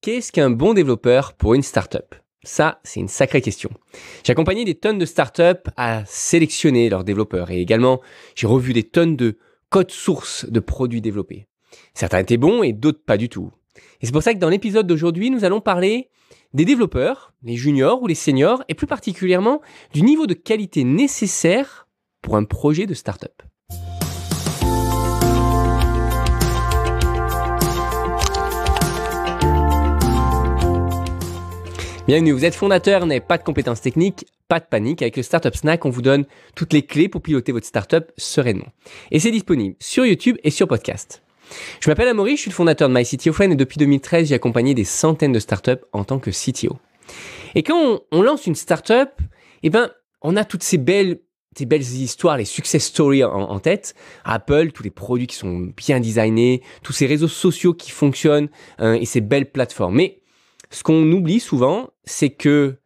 qu'est-ce qu'un bon développeur pour une startup? Ça, c'est une sacrée question. J'ai accompagné des tonnes de startups à sélectionner leurs développeurs et également, j'ai revu des tonnes de codes sources de produits développés. Certains étaient bons et d'autres pas du tout. Et c'est pour ça que dans l'épisode d'aujourd'hui, nous allons parler des développeurs, les juniors ou les seniors, et plus particulièrement du niveau de qualité nécessaire pour un projet de startup. Bienvenue, vous êtes fondateur, vous n'avez pas de compétences techniques, pas de panique. Avec le Startup Snack, on vous donne toutes les clés pour piloter votre startup sereinement. Et c'est disponible sur YouTube et sur podcast. Je m'appelle Amaury, je suis le fondateur de MyCTOFriend et depuis 2013, j'ai accompagné des centaines de startups en tant que CTO. Et quand on lance une startup, on a toutes ces belles histoires, les success stories en tête. Apple, tous les produits qui sont bien designés, tous ces réseaux sociaux qui fonctionnent et ces belles plateformes. Mais ce qu'on oublie souvent, c'est que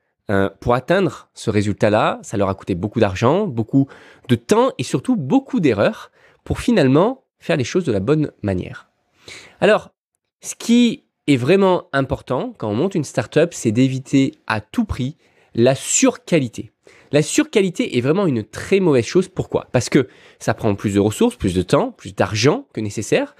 pour atteindre ce résultat-là, ça leur a coûté beaucoup d'argent, beaucoup de temps et surtout beaucoup d'erreurs pour finalement faire les choses de la bonne manière. Alors, ce qui est vraiment important quand on monte une startup, c'est d'éviter à tout prix la surqualité. La surqualité est vraiment une très mauvaise chose. Pourquoi? Parce que ça prend plus de ressources, plus de temps, plus d'argent que nécessaire.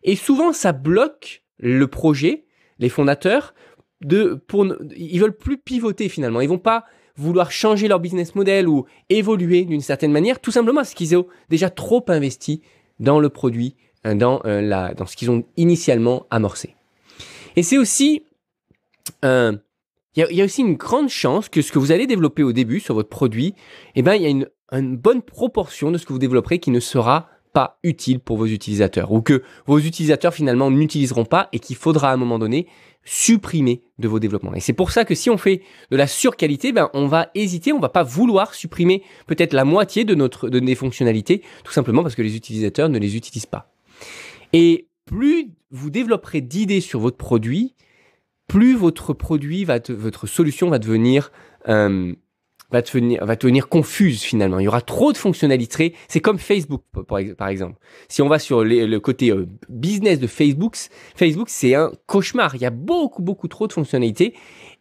Et souvent, ça bloque le projet. Les fondateurs, ils veulent plus pivoter finalement. Ils vont pas vouloir changer leur business model ou évoluer d'une certaine manière, tout simplement parce qu'ils ont déjà trop investi dans le produit, dans ce qu'ils ont initialement amorcé. Et c'est aussi, il y a aussi une grande chance que ce que vous allez développer au début sur votre produit, il y a une bonne proportion de ce que vous développerez qui ne sera pas utile pour vos utilisateurs ou que vos utilisateurs finalement n'utiliseront pas et qu'il faudra à un moment donné supprimer de vos développements. Et c'est pour ça que si on fait de la surqualité, on va hésiter, on va pas vouloir supprimer peut-être la moitié de des fonctionnalités, tout simplement parce que les utilisateurs ne les utilisent pas. Et plus vous développerez d'idées sur votre produit, plus votre produit votre solution va devenir confuse finalement. Il y aura trop de fonctionnalités. C'est comme Facebook par exemple. Si on va sur le côté business de Facebook, c'est un cauchemar. Il y a beaucoup trop de fonctionnalités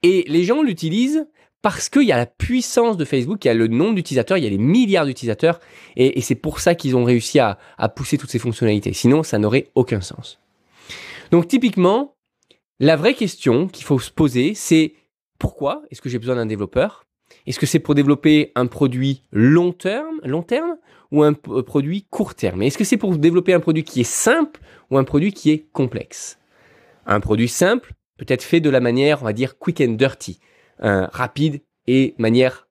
et les gens l'utilisent parce qu'il y a la puissance de Facebook, il y a le nombre d'utilisateurs, il y a les milliards d'utilisateurs et c'est pour ça qu'ils ont réussi à pousser toutes ces fonctionnalités. Sinon, ça n'aurait aucun sens. Donc typiquement, la vraie question qu'il faut se poser, c'est pourquoi est-ce que j'ai besoin d'un développeur? Est-ce que c'est pour développer un produit long terme ou un produit court terme? Est-ce que c'est pour développer un produit qui est simple ou un produit qui est complexe? Un produit simple peut être fait de la manière, on va dire, quick and dirty, rapide et manière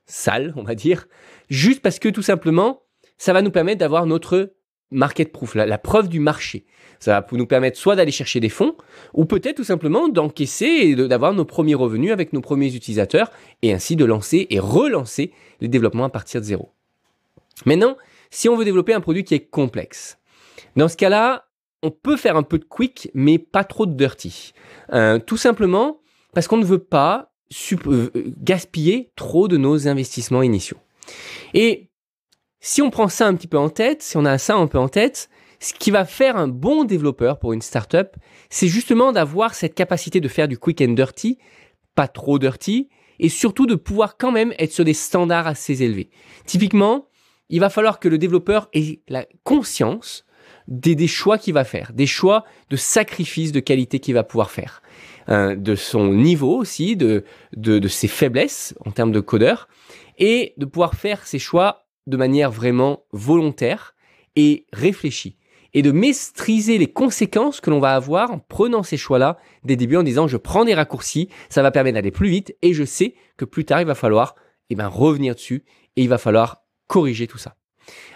sale, on va dire, juste parce que tout simplement, ça va nous permettre d'avoir notre market proof, la preuve du marché. Ça va nous permettre soit d'aller chercher des fonds, ou peut-être tout simplement d'encaisser et d'avoir nos premiers revenus avec nos premiers utilisateurs, et ainsi de lancer et relancer les développements à partir de zéro. Maintenant, si on veut développer un produit qui est complexe, dans ce cas-là, on peut faire un peu de quick, mais pas trop de dirty. Tout simplement parce qu'on ne veut pas gaspiller trop de nos investissements initiaux. Et si on prend ça un petit peu en tête, si on a ça un peu en tête, ce qui va faire un bon développeur pour une startup, c'est justement d'avoir cette capacité de faire du quick and dirty, pas trop dirty, et surtout de pouvoir quand même être sur des standards assez élevés. Typiquement, il va falloir que le développeur ait la conscience des choix qu'il va faire, des choix de sacrifice de qualité qu'il va pouvoir faire, de son niveau aussi, de ses faiblesses en termes de codeur, et de pouvoir faire ses choix de manière vraiment volontaire et réfléchie. Et de maîtriser les conséquences que l'on va avoir en prenant ces choix-là dès le début en disant je prends des raccourcis, ça va permettre d'aller plus vite et je sais que plus tard il va falloir revenir dessus et il va falloir corriger tout ça.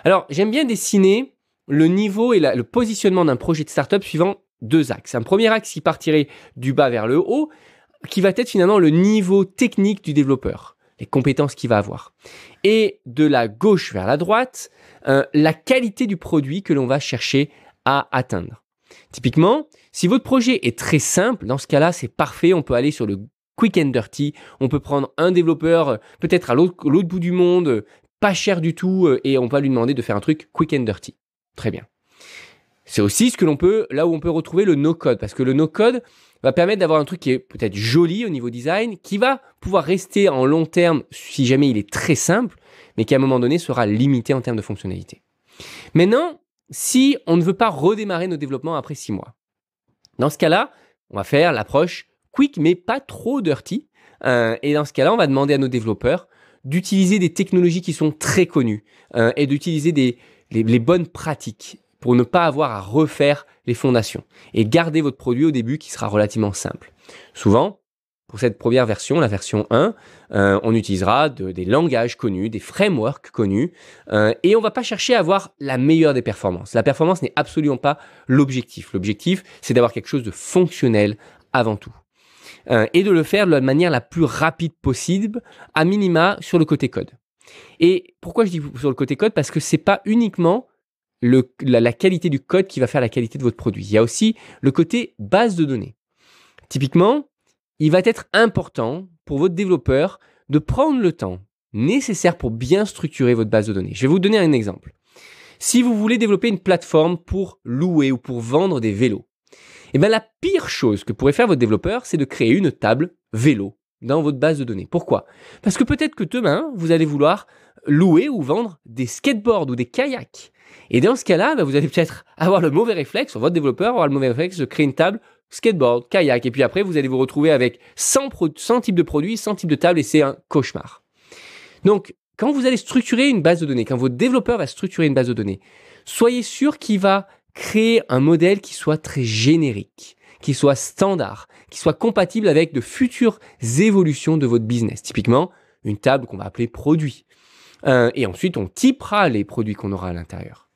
Alors j'aime bien dessiner le niveau et le positionnement d'un projet de startup suivant deux axes. Un premier axe qui partirait du bas vers le haut, qui va être finalement le niveau technique du développeur, les compétences qu'il va avoir. Et de la gauche vers la droite, la qualité du produit que l'on va chercher à atteindre. Typiquement, si votre projet est très simple, dans ce cas-là, c'est parfait. On peut aller sur le quick and dirty. On peut prendre un développeur peut-être à l'autre bout du monde, pas cher du tout, et on va lui demander de faire un truc quick and dirty. Très bien. C'est aussi là où on peut retrouver le no-code, parce que le no-code va permettre d'avoir un truc qui est peut-être joli au niveau design, qui va pouvoir rester en long terme si jamais il est très simple, mais qui à un moment donné sera limité en termes de fonctionnalité. Maintenant, si on ne veut pas redémarrer nos développements après 6 mois, dans ce cas-là, on va faire l'approche quick mais pas trop dirty. Et dans ce cas-là, on va demander à nos développeurs d'utiliser des technologies qui sont très connues et d'utiliser les bonnes pratiques pour ne pas avoir à refaire les fondations et garder votre produit au début qui sera relativement simple. Souvent, pour cette première version, la version 1, on utilisera des langages connus, des frameworks connus et on ne va pas chercher à avoir la meilleure des performances. La performance n'est absolument pas l'objectif. L'objectif, c'est d'avoir quelque chose de fonctionnel avant tout. Et de le faire de la manière la plus rapide possible, à minima sur le côté code. Et pourquoi je dis sur le côté code? Parce que c'est pas uniquement la qualité du code qui va faire la qualité de votre produit. Il y a aussi le côté base de données. Typiquement, il va être important pour votre développeur de prendre le temps nécessaire pour bien structurer votre base de données. Je vais vous donner un exemple. Si vous voulez développer une plateforme pour louer ou pour vendre des vélos, eh bien, la pire chose que pourrait faire votre développeur, c'est de créer une table vélo dans votre base de données. Pourquoi? Parce que peut-être que demain, vous allez vouloir louer ou vendre des skateboards ou des kayaks. Et dans ce cas-là, vous allez peut-être avoir le mauvais réflexe, votre développeur avoir le mauvais réflexe de créer une table skateboard, kayak. Et puis après, vous allez vous retrouver avec 100 types de produits, 100 types de tables et c'est un cauchemar. Donc, quand vous allez structurer une base de données, quand votre développeur va structurer une base de données, soyez sûr qu'il va créer un modèle qui soit très générique, qui soit standard, qui soit compatible avec de futures évolutions de votre business. Typiquement, une table qu'on va appeler produit. Et ensuite, on typera les produits qu'on aura à l'intérieur.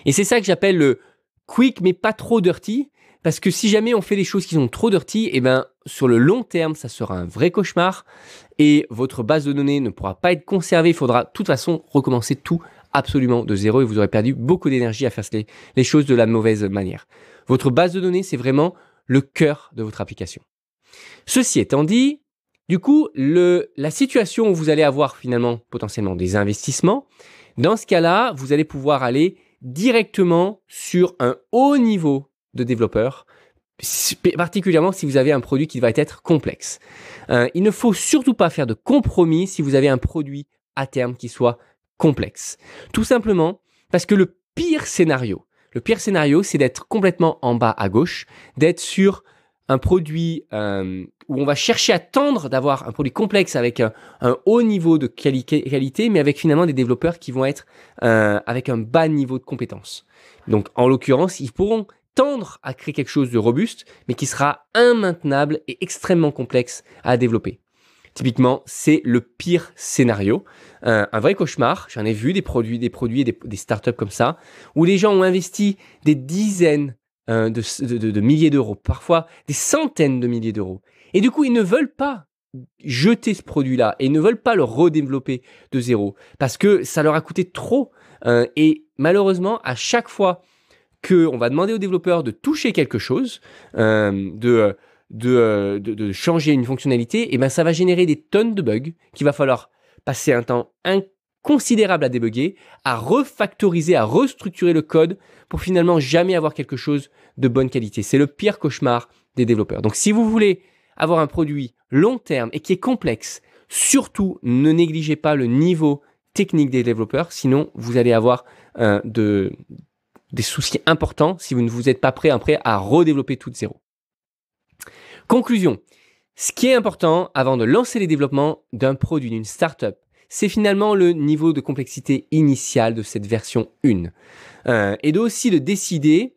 Et c'est ça que j'appelle le quick, mais pas trop dirty, parce que si jamais on fait des choses qui sont trop dirty, eh ben, sur le long terme, ça sera un vrai cauchemar et votre base de données ne pourra pas être conservée. Il faudra de toute façon recommencer tout absolument de zéro et vous aurez perdu beaucoup d'énergie à faire les choses de la mauvaise manière. Votre base de données, c'est vraiment le cœur de votre application. Ceci étant dit, du coup, la situation où vous allez avoir finalement potentiellement des investissements, dans ce cas-là, vous allez pouvoir aller directement sur un haut niveau de développeur, particulièrement si vous avez un produit qui va être complexe. Il ne faut surtout pas faire de compromis si vous avez un produit à terme qui soit complexe. Tout simplement parce que le pire scénario, c'est d'être complètement en bas à gauche, d'être sur un produit où on va chercher à tendre d'avoir un produit complexe avec un haut niveau de qualité, mais avec finalement des développeurs qui vont être avec un bas niveau de compétences. Donc, en l'occurrence, ils pourront tendre à créer quelque chose de robuste, mais qui sera immaintenable et extrêmement complexe à développer. Typiquement, c'est le pire scénario. Un vrai cauchemar. J'en ai vu des produits et des startups comme ça, où les gens ont investi des dizaines de milliers d'euros, parfois des centaines de milliers d'euros. Et du coup, ils ne veulent pas jeter ce produit-là et ils ne veulent pas le redévelopper de zéro parce que ça leur a coûté trop. Et malheureusement, à chaque fois qu'on va demander aux développeurs de toucher quelque chose, de changer une fonctionnalité, et ben ça va générer des tonnes de bugs qu'il va falloir passer un temps inconsidérable à débugger, à refactoriser, à restructurer le code pour finalement jamais avoir quelque chose de bonne qualité. C'est le pire cauchemar des développeurs. Donc si vous voulez avoir un produit long terme et qui est complexe, surtout ne négligez pas le niveau technique des développeurs, sinon vous allez avoir des soucis importants si vous ne vous êtes pas prêt à redévelopper tout de zéro. Conclusion, ce qui est important avant de lancer les développements d'un produit, d'une startup, c'est finalement le niveau de complexité initial de cette version 1. Et aussi de décider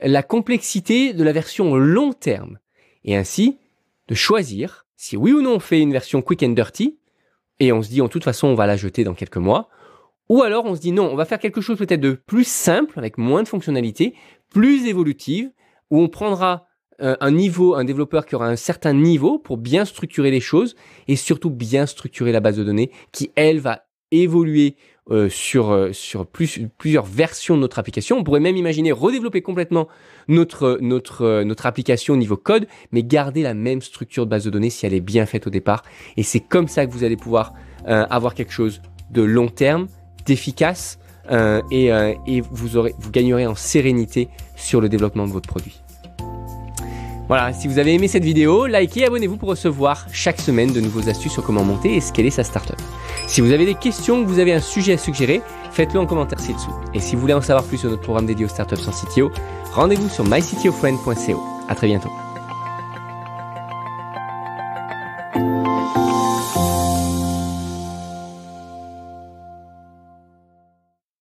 la complexité de la version long terme. Et ainsi, de choisir si oui ou non on fait une version quick and dirty, et on se dit en toute façon on va la jeter dans quelques mois, ou alors on se dit non, on va faire quelque chose peut-être de plus simple, avec moins de fonctionnalités, plus évolutive, où on prendra un développeur qui aura un certain niveau pour bien structurer les choses et surtout bien structurer la base de données qui, elle, va évoluer sur plusieurs versions de notre application. On pourrait même imaginer redévelopper complètement notre application au niveau code, mais garder la même structure de base de données si elle est bien faite au départ. Et c'est comme ça que vous allez pouvoir avoir quelque chose de long terme, d'efficace et vous gagnerez en sérénité sur le développement de votre produit. Voilà, si vous avez aimé cette vidéo, likez et abonnez-vous pour recevoir chaque semaine de nouveaux astuces sur comment monter et scaler sa startup. Si vous avez des questions ou que vous avez un sujet à suggérer, faites-le en commentaire ci-dessous. Et si vous voulez en savoir plus sur notre programme dédié aux startups sans CTO, rendez-vous sur myctofriend.co. À très bientôt.